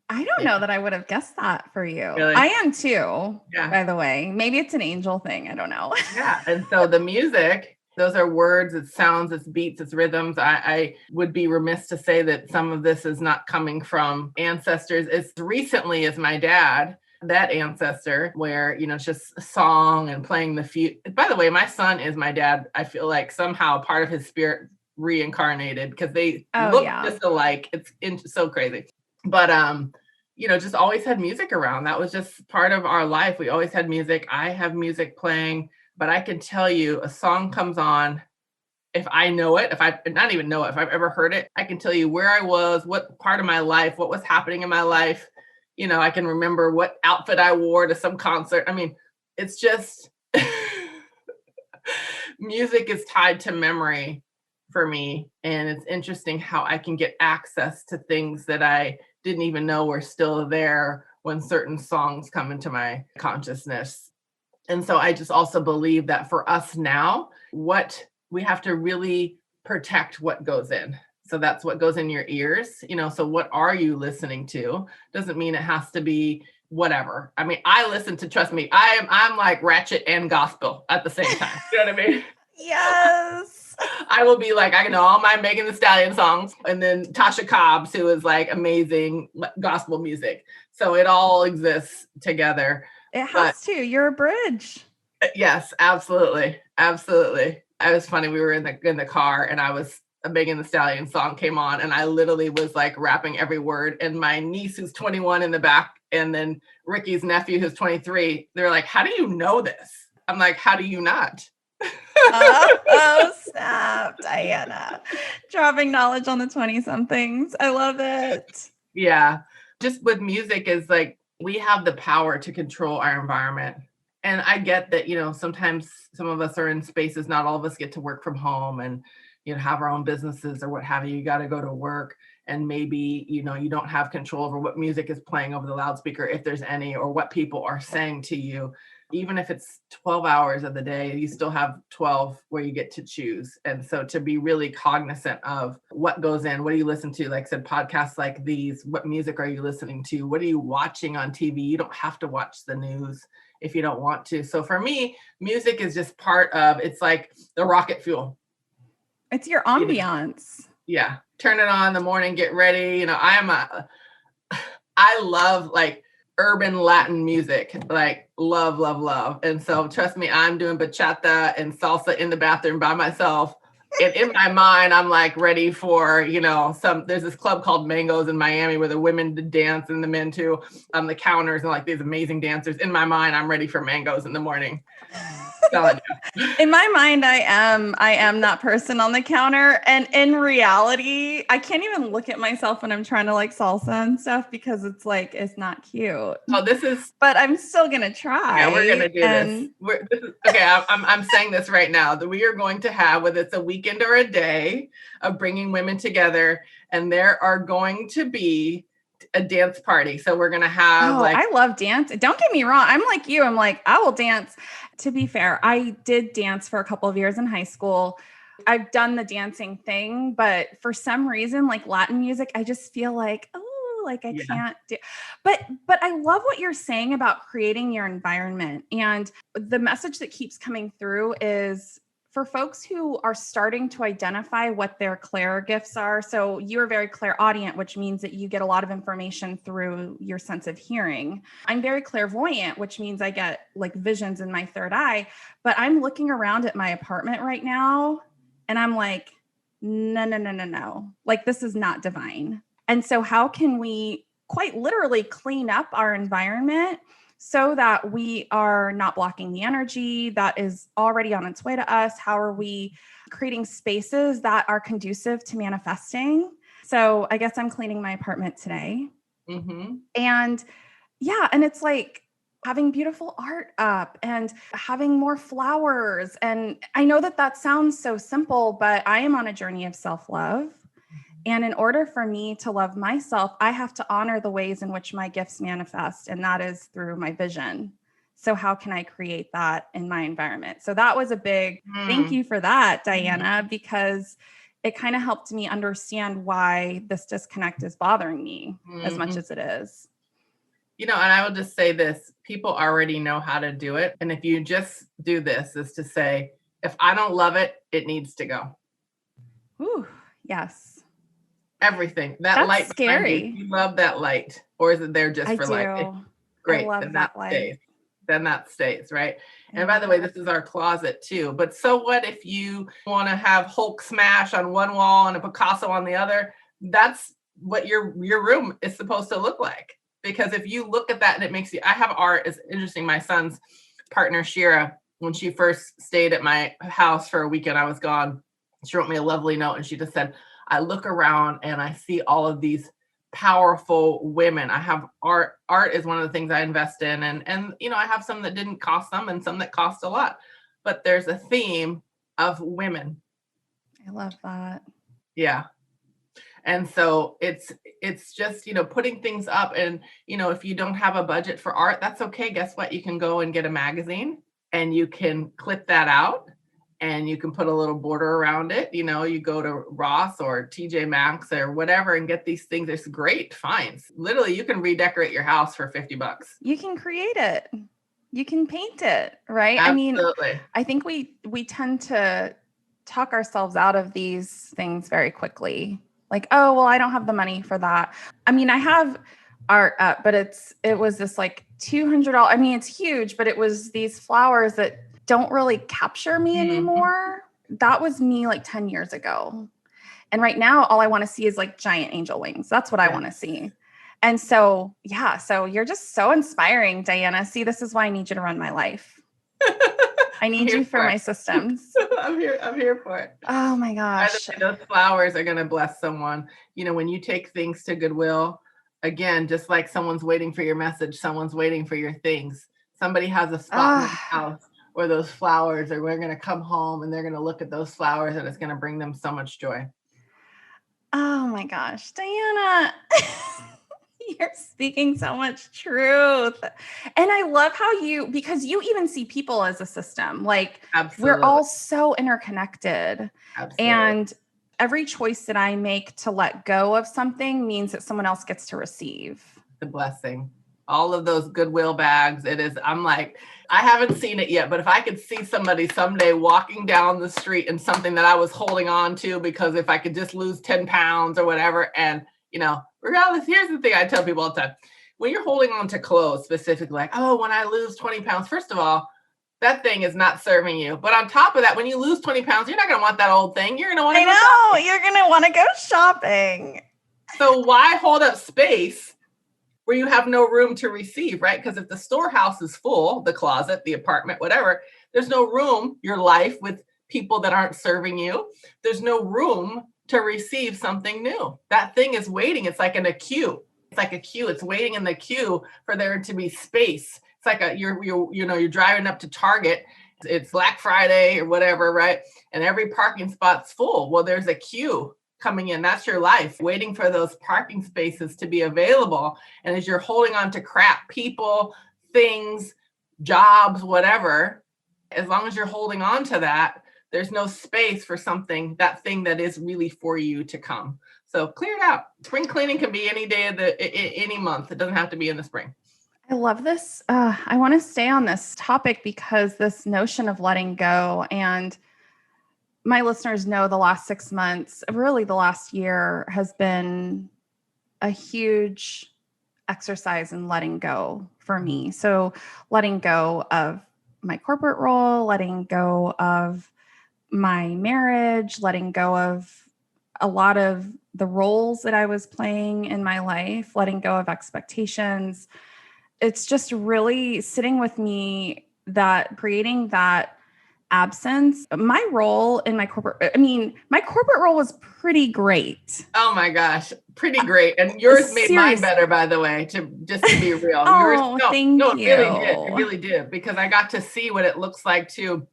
I don't know that I would have guessed that for you. Really? I am too, by the way. Maybe it's an angel thing. I don't know. Yeah. And so the music, those are words, it's sounds, it's beats, it's rhythms. I would be remiss to say that some of this is not coming from ancestors as recently as my dad, that ancestor, where, it's just a song and playing the flute. By the way, my son is my dad. I feel like somehow part of his spirit reincarnated because they look just alike. It's so crazy. But, just always had music around. That was just part of our life. We always had music. I have music playing, but I can tell you a song comes on. If I know it, if I've ever heard it, I can tell you where I was, what part of my life, what was happening in my life. I can remember what outfit I wore to some concert. I mean, it's just music is tied to memory for me. And it's interesting how I can get access to things that I didn't even know were still there when certain songs come into my consciousness. And so I just also believe that for us now, what we have to really protect what goes in. So that's what goes in your ears, so what are you listening to? Doesn't mean it has to be whatever. I mean, I listen to, trust me, I'm like ratchet and gospel at the same time. You know what I mean? Yes. I will be like, I know all my Megan Thee Stallion songs, and then Tasha Cobbs, who is like amazing gospel music. So it all exists together. It has to. You're a bridge. Yes, absolutely. Absolutely. It was funny. We were in the car and a Megan Thee Stallion song came on and I literally was like rapping every word. And my niece who's 21 in the back, and then Ricky's nephew who's 23, they're like, how do you know this? I'm like, how do you not? Oh, snap, Dianna. Dropping knowledge on the 20-somethings. I love it. Yeah. Just with music is like, we have the power to control our environment. And I get that, sometimes some of us are in spaces, not all of us get to work from home and, have our own businesses or what have you. You got to go to work and maybe, you don't have control over what music is playing over the loudspeaker, if there's any, or what people are saying to you. Even if it's 12 hours of the day, you still have 12 where you get to choose. And so to be really cognizant of what goes in, what do you listen to? Like I said, podcasts like these, what music are you listening to? What are you watching on TV? You don't have to watch the news if you don't want to. So for me, music is just it's like the rocket fuel. It's your ambiance. Yeah. Turn it on in the morning, get ready. I love, like, urban Latin music, like love, love, love. And so trust me, I'm doing bachata and salsa in the bathroom by myself. And in my mind, I'm like ready for, there's this club called Mangoes in Miami where the women dance and the men too on the counters and like these amazing dancers. In my mind, I'm ready for mangoes in the morning. In my mind, I am that person on the counter. And in reality, I can't even look at myself when I'm trying to like salsa and stuff because it's like, it's not cute. But I'm still going to try. Yeah, we're going to do this. Okay. I'm saying this right now that we are going to have, whether it's a weekend or a day of bringing women together, and there are going to be a dance party. So we're going to have I love dance. Don't get me wrong. I'm like you. I'm like, I will dance. To be fair, I did dance for a couple of years in high school. I've done the dancing thing, but for some reason, like Latin music, I just feel like, I can't do. But I love what you're saying about creating your environment. And the message that keeps coming through is for folks who are starting to identify what their clair gifts are. So you're very clairaudient, which means that you get a lot of information through your sense of hearing. I'm very clairvoyant, which means I get like visions in my third eye. But I'm looking around at my apartment right now and I'm like, no. Like, this is not divine. And so how can we quite literally clean up our environment so that we are not blocking the energy that is already on its way to us? How are we creating spaces that are conducive to manifesting? So I guess I'm cleaning my apartment today. Mm-hmm. And it's like having beautiful art up and having more flowers. And I know that sounds so simple, but I am on a journey of self-love. And in order for me to love myself, I have to honor the ways in which my gifts manifest, and that is through my vision. So how can I create that in my environment? So that was a big thank you for that, Dianna, because it kind of helped me understand why this disconnect is bothering me as much as it is. And I will just say this, people already know how to do it. And if you just do this, is to say, if I don't love it, it needs to go. Ooh, yes. Everything. That's light scary. You love that light, or is it there just for light? Great. I love that light. Stays. Then that stays, right? And by the way, this is our closet too. But so what if you want to have Hulk smash on one wall and a Picasso on the other? That's what your room is supposed to look like. Because if you look at that and it makes you, I have art. It's interesting. My son's partner, Shira, when she first stayed at my house for a weekend, I was gone. She wrote me a lovely note and she just said, I look around and I see all of these powerful women. I have art. Art is one of the things I invest in. And I have some that didn't cost them and some that cost a lot. But there's a theme of women. I love that. Yeah. And so it's just, putting things up and, if you don't have a budget for art, that's okay. Guess what? You can go and get a magazine and you can clip that out. And you can put a little border around it. You go to Ross or TJ Maxx or whatever and get these things. It's great finds. Literally, you can redecorate your house for $50. You can create it. You can paint it, right? Absolutely. I mean, I think we tend to talk ourselves out of these things very quickly. Like, oh, well, I don't have the money for that. I mean, I have art up, but it was this like $200. I mean, it's huge, but it was these flowers that don't really capture me anymore. That was me like 10 years ago. And right now, all I want to see is like giant angel wings. That's what I want to see. And so, so you're just so inspiring, Dianna. See, this is why I need you to run my life. I need you for my systems. I'm here for it. Oh my gosh. Those flowers are going to bless someone. When you take things to Goodwill, again, just like someone's waiting for your message, someone's waiting for your things. Somebody has a spot in the house where those flowers are, we're going to come home and they're going to look at those flowers and it's going to bring them so much joy. Oh my gosh, Dianna, you're speaking so much truth. And I love how because you even see people as a system. Like, absolutely. We're all so interconnected. Absolutely. And every choice that I make to let go of something means that someone else gets to receive. The blessing. All of those Goodwill bags. I'm like, I haven't seen it yet, but if I could see somebody someday walking down the street and something that I was holding on to, because if I could just lose 10 pounds or whatever. And, regardless, here's the thing I tell people all the time. when you're holding on to clothes specifically, like, oh, when I lose 20 pounds, first of all, that thing is not serving you. But on top of that, when you lose 20 pounds, you're not going to want that old thing. You're going to want to go shopping. You're going to want to go shopping. So why hold up space where you have no room to receive, right? Because if the storehouse is full, the closet, the apartment, whatever, there's no room, your life with people that aren't serving you, there's no room to receive something new. That thing is waiting. It's like in a queue. It's like a queue. It's waiting in the queue for there to be space. It's like you're driving up to Target. It's Black Friday or whatever, right? And every parking spot's full. Well, there's a queue coming in. That's your life, waiting for those parking spaces to be available. And as you're holding on to crap, people, things, jobs, whatever, as long as you're holding on to that, there's no space for that thing that is really for you to come. So clear it out. Spring cleaning can be any day of any month. It doesn't have to be in the spring. I love this. I want to stay on this topic because this notion of letting go, and my listeners know the last 6 months, really the last year, has been a huge exercise in letting go for me. So letting go of my corporate role, letting go of my marriage, letting go of a lot of the roles that I was playing in my life, letting go of expectations. It's just really sitting with me, that creating that absence. My role in my corporate role was pretty great. Oh my gosh, pretty great. And yours made mine better, by the way, just to be real. Oh, thank you. It really did, because I got to see what it looks like to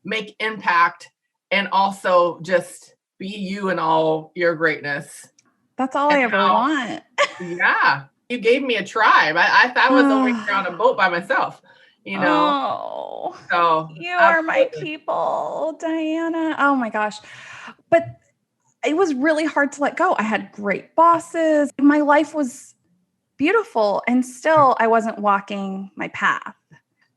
make impact and also just be you in all your greatness. That's all I ever want. Yeah. You gave me a tribe. I thought I was over here on a boat by myself, Oh, so you are my people, Dianna. Oh my gosh. But it was really hard to let go. I had great bosses. My life was beautiful, and still I wasn't walking my path.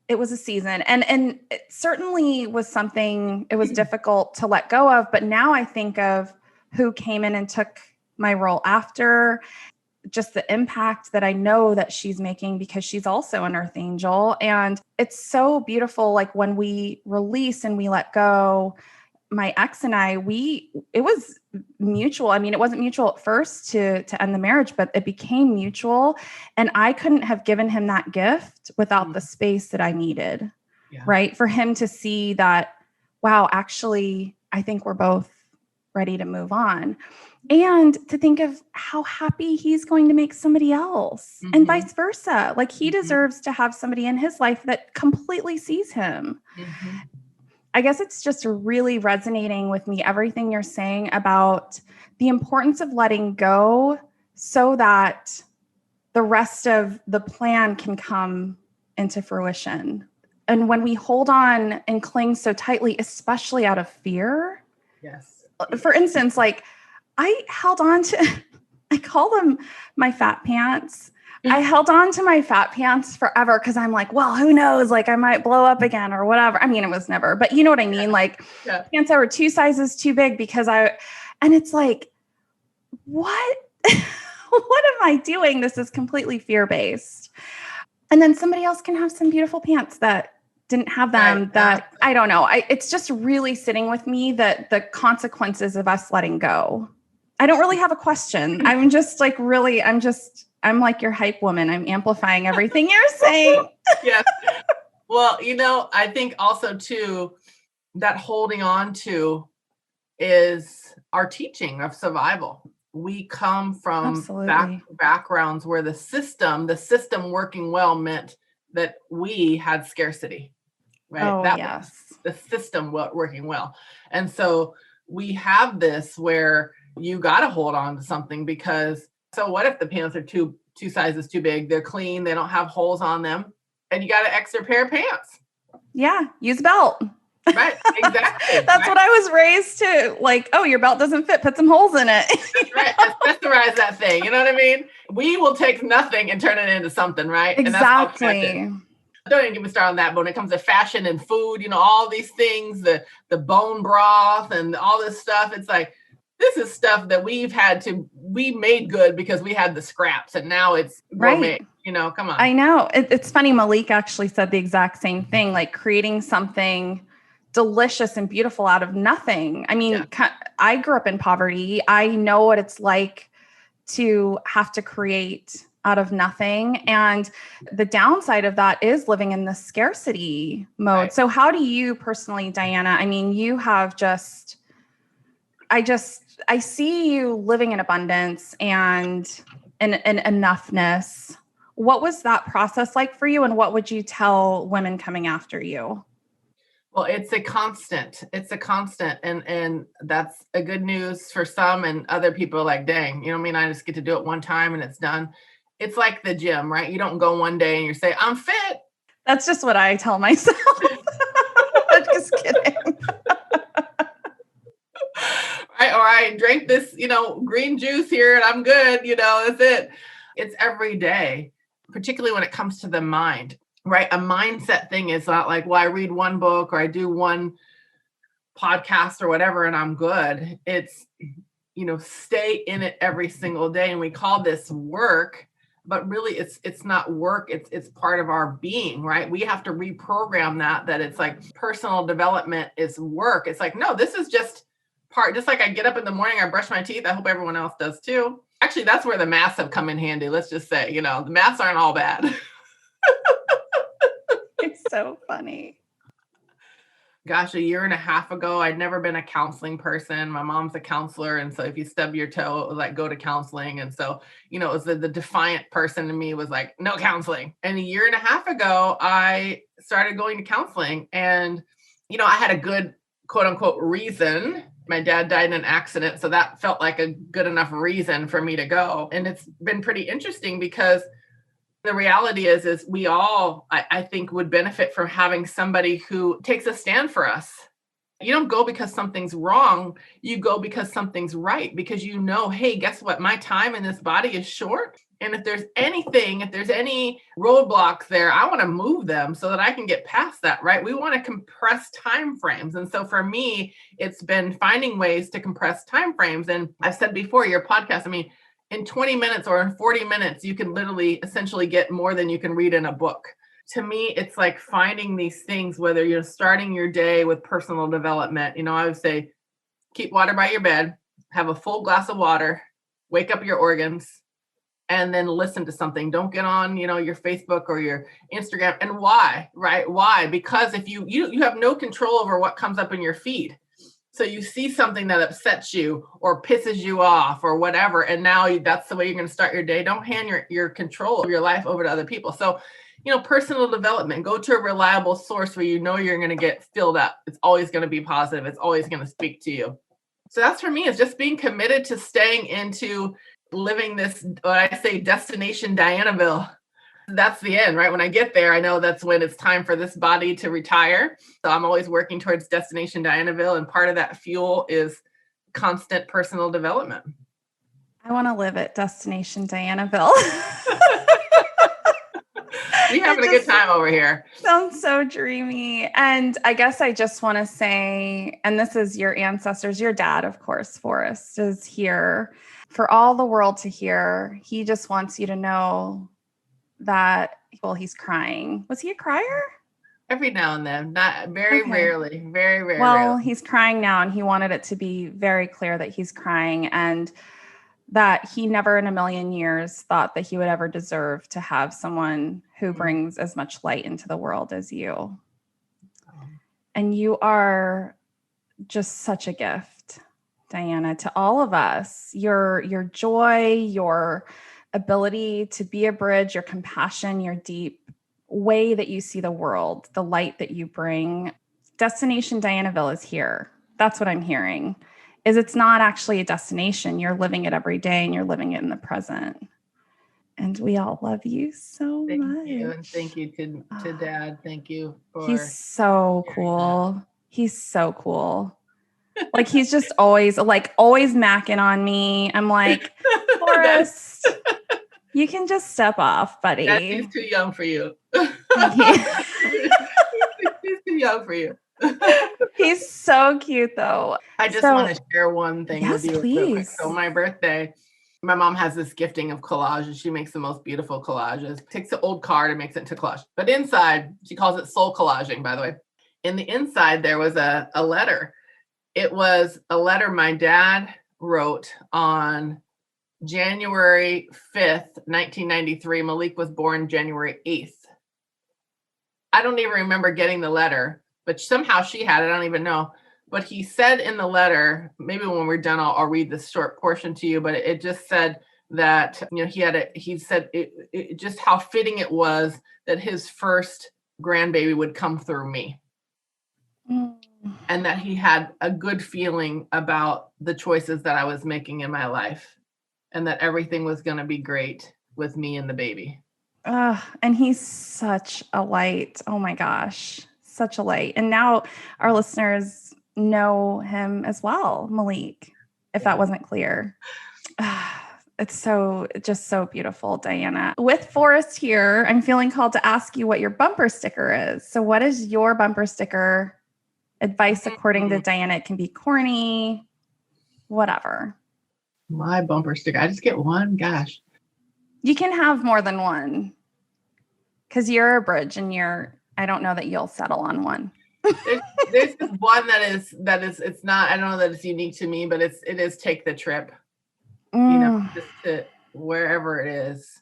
It was a season, and it certainly was something, it was difficult to let go of. But now I think of who came in and took my role after, just the impact that I know that she's making, because she's also an earth angel. And it's so beautiful. Like when we release and we let go, my ex and I, it was mutual. I mean, it wasn't mutual at first to end the marriage, but it became mutual. And I couldn't have given him that gift without the space that I needed, right? For him to see that, wow, actually, I think we're both ready to move on. And to think of how happy he's going to make somebody else, and vice versa. Like he deserves to have somebody in his life that completely sees him. I guess it's just really resonating with me, everything you're saying about the importance of letting go so that the rest of the plan can come into fruition. And when we hold on and cling so tightly, especially out of fear. Yes. For instance, like I held on to, I call them my fat pants. I held on to my fat pants forever because I'm like, well, who knows? Like I might blow up again or whatever. I mean, it was never, but you know what I mean? Like pants that were 2 sizes too big and it's like, what? What am I doing? This is completely fear-based. And then somebody else can have some beautiful pants that didn't have them, I don't know. It's just really sitting with me that the consequences of us letting go. I don't really have a question. I'm just like, really, I'm like your hype woman. I'm amplifying everything you're saying. Yes. Well, I think also too, that holding on to is our teaching of survival. We come from backgrounds where the system working well meant that we had scarcity, right? Oh, that yes. was the system working well. And so we have this where you got to hold on to something, because so what if the pants are two sizes too big? They're clean. They don't have holes on them. And you got an extra pair of pants. Yeah. Use a belt. Right. Exactly. That's what I was raised to. Like, oh, your belt doesn't fit. Put some holes in it. Right. Accessorize that thing. You know what I mean? We will take nothing and turn it into something, right? Exactly. And don't even get me started on that. But when it comes to fashion and food, all these things, the bone broth and all this stuff, it's like, This is stuff that we made good because we had the scraps and now it's gourmet, Right. come on. I know. It's funny. Malik actually said the exact same thing, like creating something delicious and beautiful out of nothing. I mean, I grew up in poverty. I know what it's like to have to create out of nothing. And the downside of that is living in the scarcity mode. Right. So how do you personally, Dianna, I mean, you have I see you living in abundance and in enoughness. What was that process like for you? And what would you tell women coming after you? Well, it's a constant. And that's a good news for some, and other people are like, dang, I just get to do it one time and it's done. It's like the gym, right? You don't go one day and you say, I'm fit. That's just what I tell myself. Just kidding. Right? Or I drank this, green juice here and I'm good. That's it. It's every day, particularly when it comes to the mind. Right. A mindset thing is not like, well, I read one book or I do one podcast or whatever, and I'm good. It's, stay in it every single day. And we call this work, but really it's not work. It's part of our being, right? We have to reprogram that it's like personal development is work. It's like, no, this is just like I get up in the morning, I brush my teeth. I hope everyone else does too. Actually, that's where the masks have come in handy. Let's just say, the masks aren't all bad. It's so funny. Gosh, a year and a half ago, I'd never been a counseling person. My mom's a counselor. And so if you stub your toe, it was like, go to counseling. And so, it was the defiant person in me was like, no counseling. And a year and a half ago, I started going to counseling. And, I had a good, quote unquote, reason. My dad died in an accident. So that felt like a good enough reason for me to go. And it's been pretty interesting because the reality is we all, I think, would benefit from having somebody who takes a stand for us. You don't go because something's wrong. You go because something's right, because hey, guess what? My time in this body is short. And if there's any roadblocks there, I want to move them so that I can get past that, right? We want to compress time frames. And so for me, it's been finding ways to compress time frames. And I've said before, your podcast, in 20 minutes or in 40 minutes, you can literally essentially get more than you can read in a book. To me, it's like finding these things, whether you're starting your day with personal development. I would say, keep water by your bed, have a full glass of water, wake up your organs, and then listen to something. Don't get on, your Facebook or your Instagram. And why, right? Why? Because if you have no control over what comes up in your feed. So you see something that upsets you or pisses you off or whatever, and now that's the way you're going to start your day. Don't hand your control of your life over to other people. So, personal development, go to a reliable source where you're going to get filled up. It's always going to be positive. It's always going to speak to you. So that's for me, is just being committed to staying into living this, what I say, destination Diannaville. That's the end, right? When I get there, I know that's when it's time for this body to retire. So I'm always working towards destination Diannaville. And part of that fuel is constant personal development. I want to live at destination Diannaville. We're having a good time over here. Sounds so dreamy. And I guess I just want to say, and this is your ancestors, your dad, of course, Forrest, is here for all the world to hear. He just wants you to know that, well, he's crying. Was he a crier? Every now and then, not very rarely, very rarely. Well, he's crying now, and he wanted it to be very clear that he's crying and that he never in a million years thought that he would ever deserve to have someone who brings as much light into the world as you. And you are just such a gift, Dianna, to all of us. Your joy, your ability to be a bridge, your compassion, your deep way that you see the world, the light that you bring. Destination Diannaville is here. That's what I'm hearing. It's not actually a destination. You're living it every day and you're living it in the present. And we all love you so much. Thank you. And thank you to Dad. Thank you. He's so cool. He's so cool. Like, he's just always macking on me. I'm like, Forrest, you can just step off, buddy. He's too young for you. He's too young for you. He's so cute though. I just So, want to share one thing with yes, you real quick. please. So my birthday, my mom has this gifting of collages. She makes the most beautiful collages. Takes an old card and makes it into collage. But inside, she calls it soul collaging, by the way. In the inside, there was a letter. It was a letter my dad wrote on January 5th, 1993. Malik was born January 8th. I don't even remember getting the letter, but somehow she had it. I don't even know. But he said in the letter, maybe when we're done, I'll read this short portion to you, but it just said that, he said it just how fitting it was that his first grandbaby would come through me. Mm. And that he had a good feeling about the choices that I was making in my life, and that everything was going to be great with me and the baby. And he's such a light. Oh my gosh, such a light. And now our listeners know him as well, Malik, if that wasn't clear. It's just so beautiful, Dianna. With Forrest here, I'm feeling called to ask you what your bumper sticker is. So what is your bumper sticker? Advice according to Dianna? It can be corny, whatever. My bumper sticker. I just get one. Gosh. You can have more than one. Because you're a bridge and I don't know that you'll settle on one. There's this one that is, it's not, I don't know that it's unique to me, but it is take the trip. Just to wherever it is.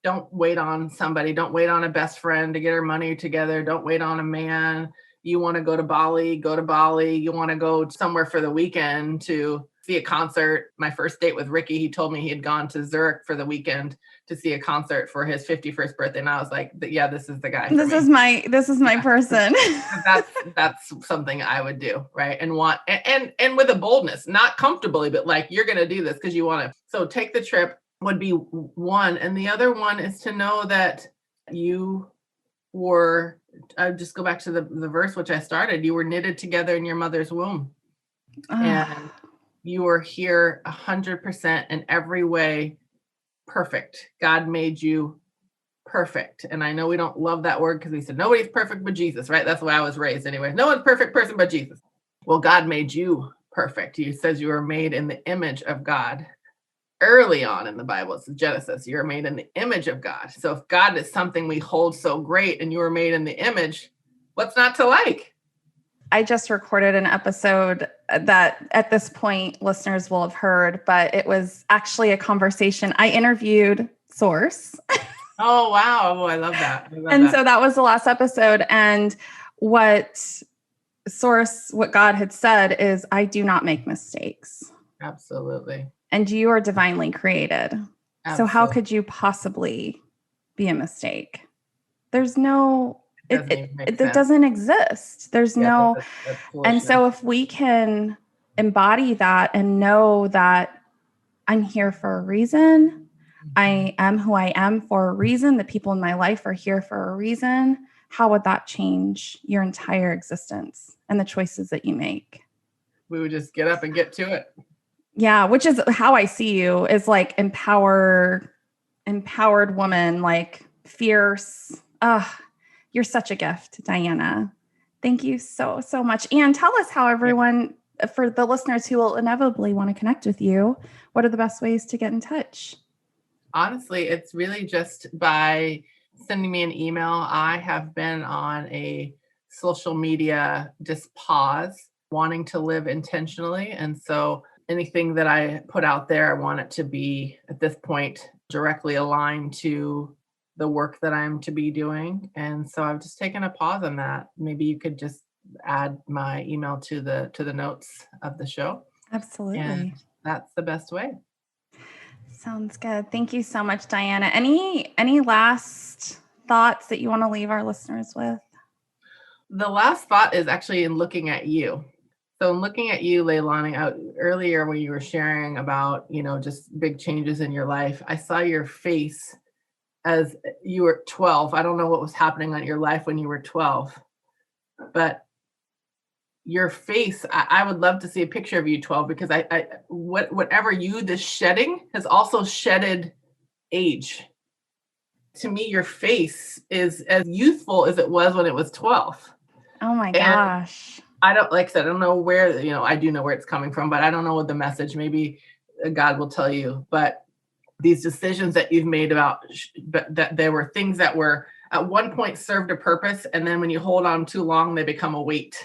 Don't wait on somebody. Don't wait on a best friend to get her money together. Don't wait on a man. You want to go to Bali, go to Bali. You want to go somewhere for the weekend to see a concert. My first date with Ricky, he told me he had gone to Zurich for the weekend to see a concert for his 51st birthday. And I was like, yeah, this is the guy. This is my person. That's something I would do. Right. And and with a boldness, not comfortably, but like, you're going to do this because you want to. So take the trip would be one. And the other one is to know that you were, I just go back to the verse, which I started, you were knitted together in your mother's womb. And you were here 100% in every way. Perfect. God made you perfect. And I know we don't love that word because we said nobody's perfect but Jesus, right? That's the way I was raised anyway. No one's perfect person but Jesus. Well, God made you perfect. He says you were made in the image of God. Early on in the Bible, it's Genesis, you're made in the image of God. So if God is something we hold so great and you were made in the image, what's not to like? I just recorded an episode that at this point listeners will have heard, but it was actually a conversation. I interviewed Source. Oh, wow. Oh, I love that. So that was the last episode. And what God had said is, I do not make mistakes. Absolutely. And you are divinely created. Absolutely. So how could you possibly be a mistake? There's no, it doesn't exist. There's no, that's and so if we can embody that and know that I'm here for a reason, I am who I am for a reason, the people in my life are here for a reason, how would that change your entire existence and the choices that you make? We would just get up and get to it. Yeah, which is how I see you, is like empowered woman, like fierce. You're such a gift, Dianna. Thank you so, so much. And tell us how everyone, for the listeners who will inevitably want to connect with you, what are the best ways to get in touch? Honestly, it's really just by sending me an email. I have been on a social media just pause, wanting to live intentionally. And so anything that I put out there, I want it to be, at this point, directly aligned to the work that I'm to be doing. And so I've just taken a pause on that. Maybe you could just add my email to the notes of the show. Absolutely. And that's the best way. Sounds good. Thank you so much, Dianna. Any last thoughts that you want to leave our listeners with? The last thought is actually in looking at you. So in looking at you, Leilani, earlier when you were sharing about, just big changes in your life, I saw your face as you were 12. I don't know what was happening on your life when you were 12, but your face, I would love to see a picture of you 12, because whatever this shedding has also shedded age. To me, your face is as youthful as it was when it was 12. Oh my And gosh. I don't, like I said, I don't know where, I do know where it's coming from, but I don't know what the message, maybe God will tell you. But these decisions that you've made about, but that there were things that were at one point served a purpose. And then when you hold on too long, they become a weight,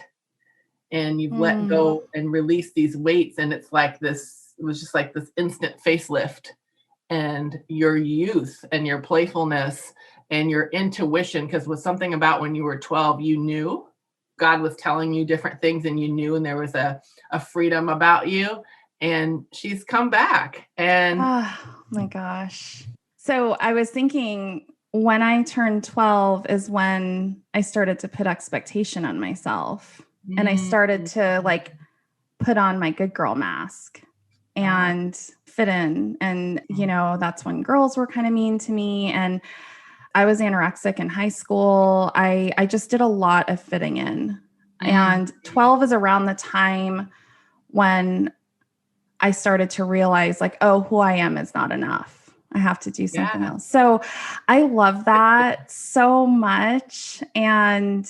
and you've let Mm. go and released these weights. And it's like this, it was just like this instant facelift, and your youth and your playfulness and your intuition. Because was something about when you were 12, you knew God was telling you different things, and you knew, and there was a freedom about you. And she's come back. And Oh my gosh. So I was thinking when I turned 12 is when I started to put expectation on myself. And I started to like put on my good girl mask and fit in. And, that's when girls were kind of mean to me. And I was anorexic in high school. I just did a lot of fitting in. And 12 is around the time when I started to realize like, oh, who I am is not enough. I have to do something yeah, else. So I love that so much. And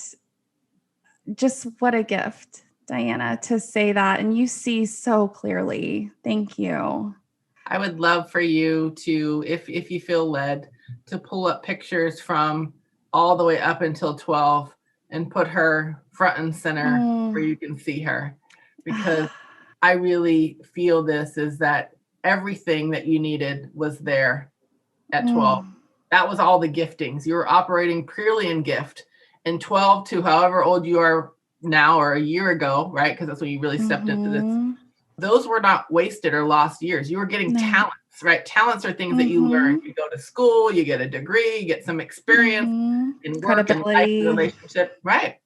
just what a gift, Dianna, to say that. And you see so clearly. Thank you. I would love for you to, if you feel led, to pull up pictures from all the way up until 12 and put her front and center where you can see her. Because I really feel this is that everything that you needed was there at 12. That was all the giftings. You were operating purely in gift. And 12 to however old you are now, or a year ago, right? Because that's when you really stepped into this. Those were not wasted or lost years. You were getting talents, right? Talents are things that you learn. You go to school, you get a degree, you get some experience in work and life and relationship, right?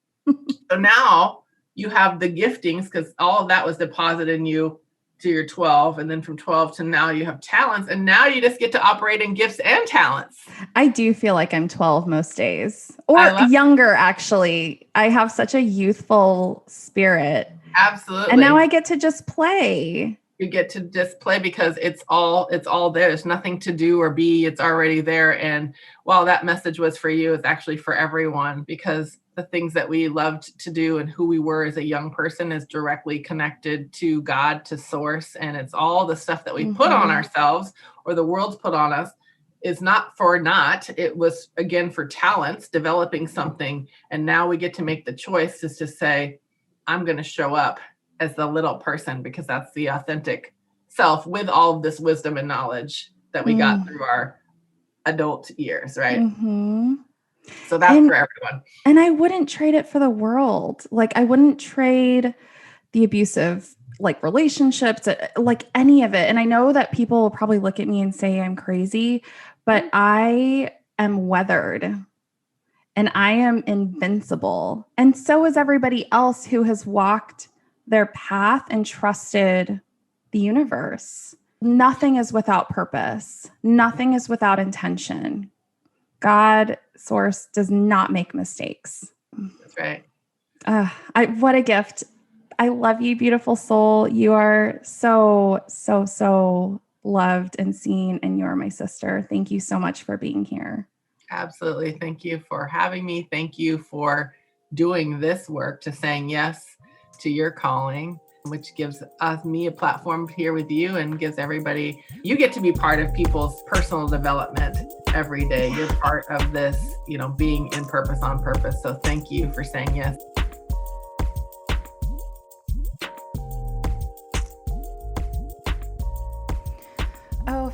So now you have the giftings, because all of that was deposited in you to your 12. And then from 12 to now you have talents. And now you just get to operate in gifts and talents. I do feel like I'm 12 most days, or younger, actually. I have such a youthful spirit. Absolutely. And now I get to just play. You get to just play because it's all there. There's nothing to do or be. It's already there. And while that message was for you, it's actually for everyone, because the things that we loved to do and who we were as a young person is directly connected to God, to source. And it's all the stuff that we put on ourselves, or the world's put on us, is not for naught. It was, again, for talents, developing something. And now we get to make the choice is to say, I'm going to show up as the little person, because that's the authentic self with all of this wisdom and knowledge that we got through our adult years, right? So that's for everyone. And I wouldn't trade it for the world. Like, I wouldn't trade the abusive like relationships, like any of it. And I know that people will probably look at me and say I'm crazy, but I am weathered and I am invincible. And so is everybody else who has walked their path and trusted the universe. Nothing is without purpose. Nothing is without intention. God, source, does not make mistakes. That's right. What a gift. I love you, beautiful soul. You are so, so, so loved and seen, and you're my sister. Thank you so much for being here. Absolutely. Thank you for having me. Thank you for doing this work, to saying yes to your calling, which gives me a platform here with you, and gives everybody, you get to be part of people's personal development every day. You're part of this, being in purpose on purpose. So thank you for saying yes.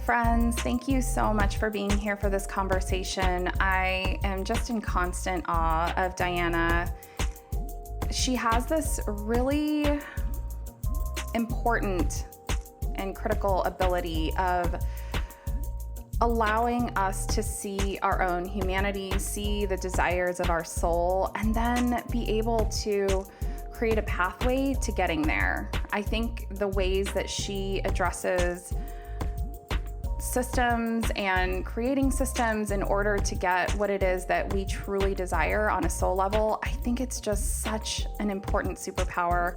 Friends, thank you so much for being here for this conversation. I am just in constant awe of Dianna. She has this really important and critical ability of allowing us to see our own humanity, see the desires of our soul, and then be able to create a pathway to getting there. I think the ways that she addresses systems and creating systems in order to get what it is that we truly desire on a soul level, I think it's just such an important superpower.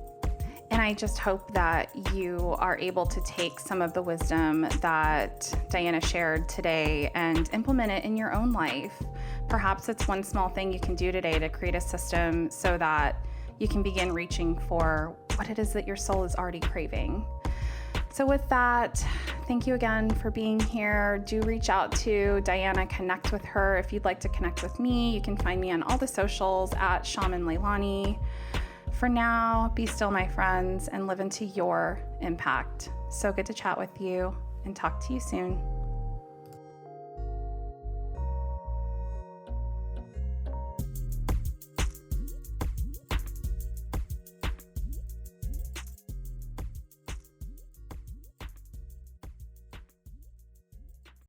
And I just hope that you are able to take some of the wisdom that Dianna shared today and implement it in your own life, Perhaps it's one small thing you can do today to create a system so that you can begin reaching for what it is that your soul is already craving. So with that, thank you again for being here. Do reach out to Dianna, connect with her. If you'd like to connect with me, you can find me on all the socials at Shaman Leilani. For now, be still, my friends, and live into your impact. So good to chat with you, and talk to you soon.